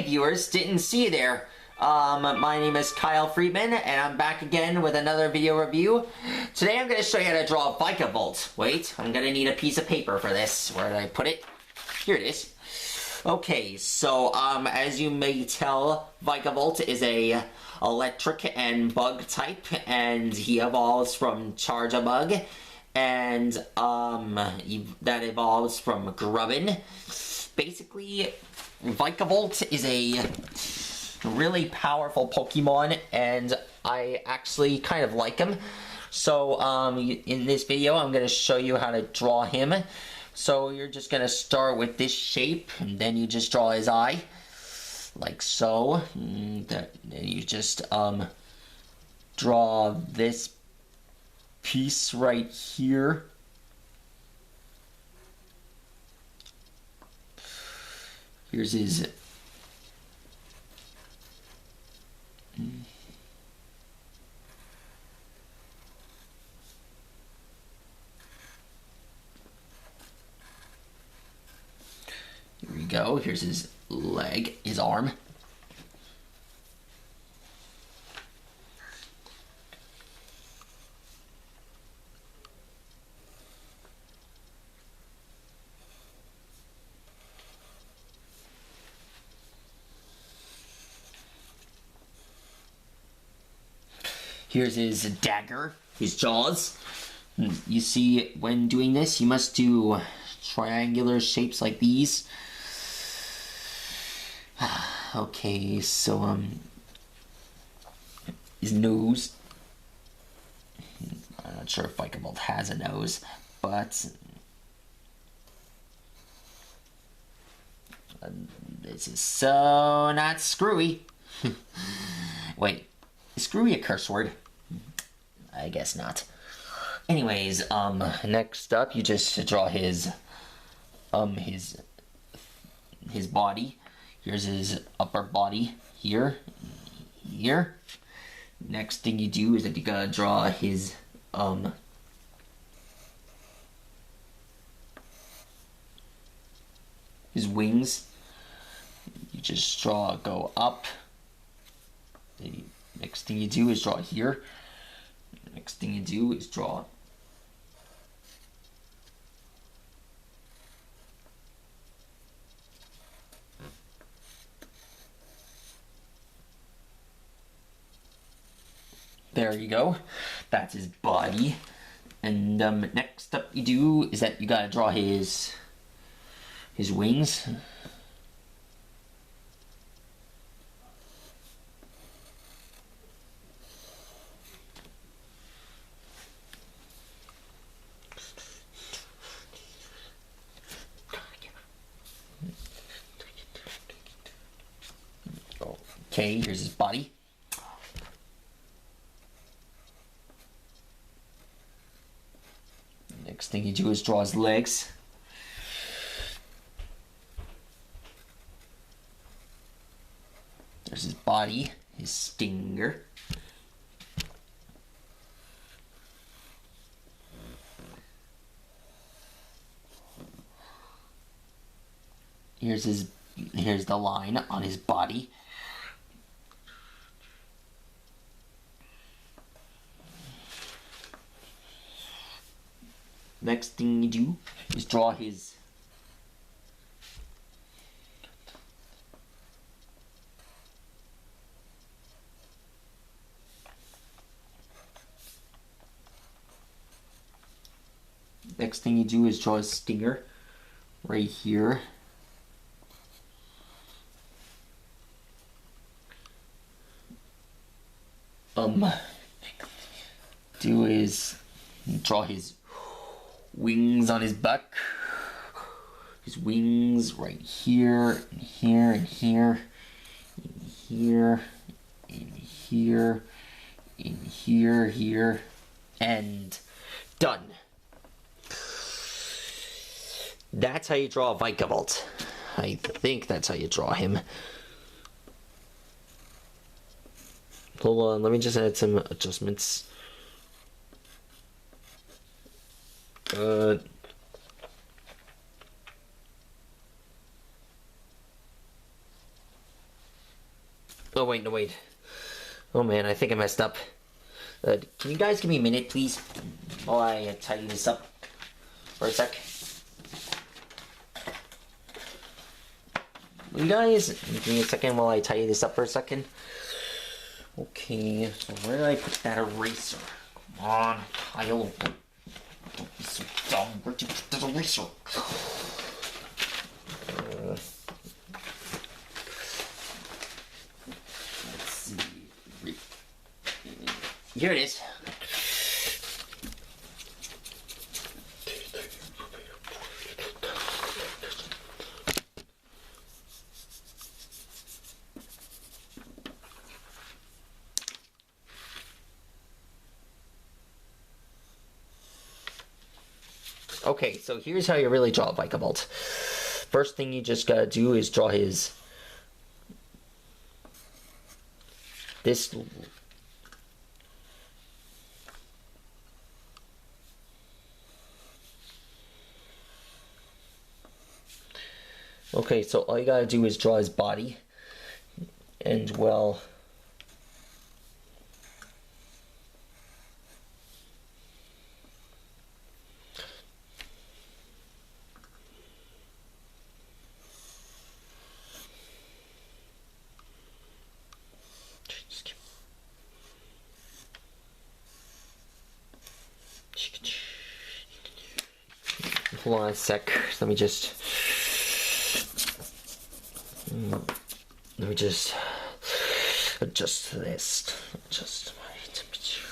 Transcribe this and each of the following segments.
Hey viewers, didn't see you there. My name is Kyle Friedman, and I'm back again with another video review. Today I'm going to show you how to draw a vikavolt. Wait, I'm going to need a piece of paper for this. Where did I put it? Here it is. Okay, so, as you may tell, vikavolt is a electric and bug type, and he evolves from Charge-a-Bug, and, that evolves from Grubbin. Basically, vikavolt is a really powerful Pokemon, and I actually kind of like him. So, in this video, I'm going to show you how to draw him. So, you're just going to start with this shape, and then you just draw his eye, like so. Then you just, draw this piece right here. Here's his... Here we go. Here's his leg, his arm. Here's his dagger, his jaws. You see, when doing this, you must do triangular shapes like these. Okay, so, his nose. I'm not sure if vikavolt has a nose, but this is so not screwy. Wait, is screwy a curse word? I guess not. Anyways, next up, you just draw his body. Here's his upper body here, here. Next thing you do is that you gotta draw his, his wings. You just go up. The next thing you do is draw here. Next thing you do is draw there you go. That's his body. And next up you do is that you gotta draw his wings. Okay, here's his body. Next thing you do is draw his legs. There's his body, his stinger. Here's the line on his body. Next thing you do is draw his stinger right here. Draw his wings on his back. His wings right here, and here, and here, and here, and here, and here, here, and done. That's how you draw a vikavolt. I think that's how you draw him. Hold on, let me just add some adjustments. Oh, wait, no, wait. Oh, man, I think I messed up. Can you guys give me a minute, please? While I tidy this up for a sec. You guys, give me a second while I tidy this up for a second. Okay, so where did I put that eraser? Come on, Kyle. Don't be so dumb. Where'd you put that eraser? Let's see. Here it is. Okay, so here's how you really draw a vikavolt. First thing you just gotta do is draw his... this... Okay, so all you gotta do is draw his body. And, well... Hold on a sec. Let me just adjust this. Adjust my temperature.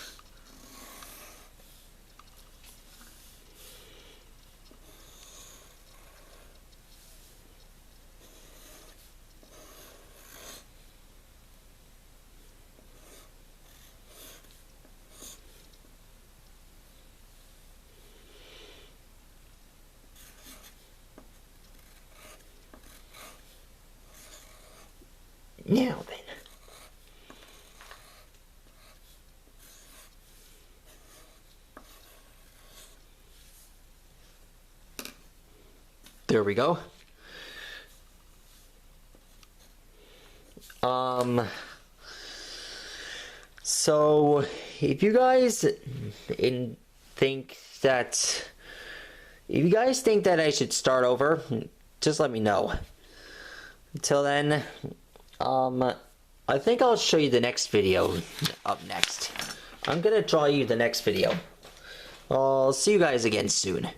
Now then. There we go. So if you guys think that I should start over, just let me know. Until then, I think I'll show you the next video up next. I'm gonna draw you the next video. I'll see you guys again soon.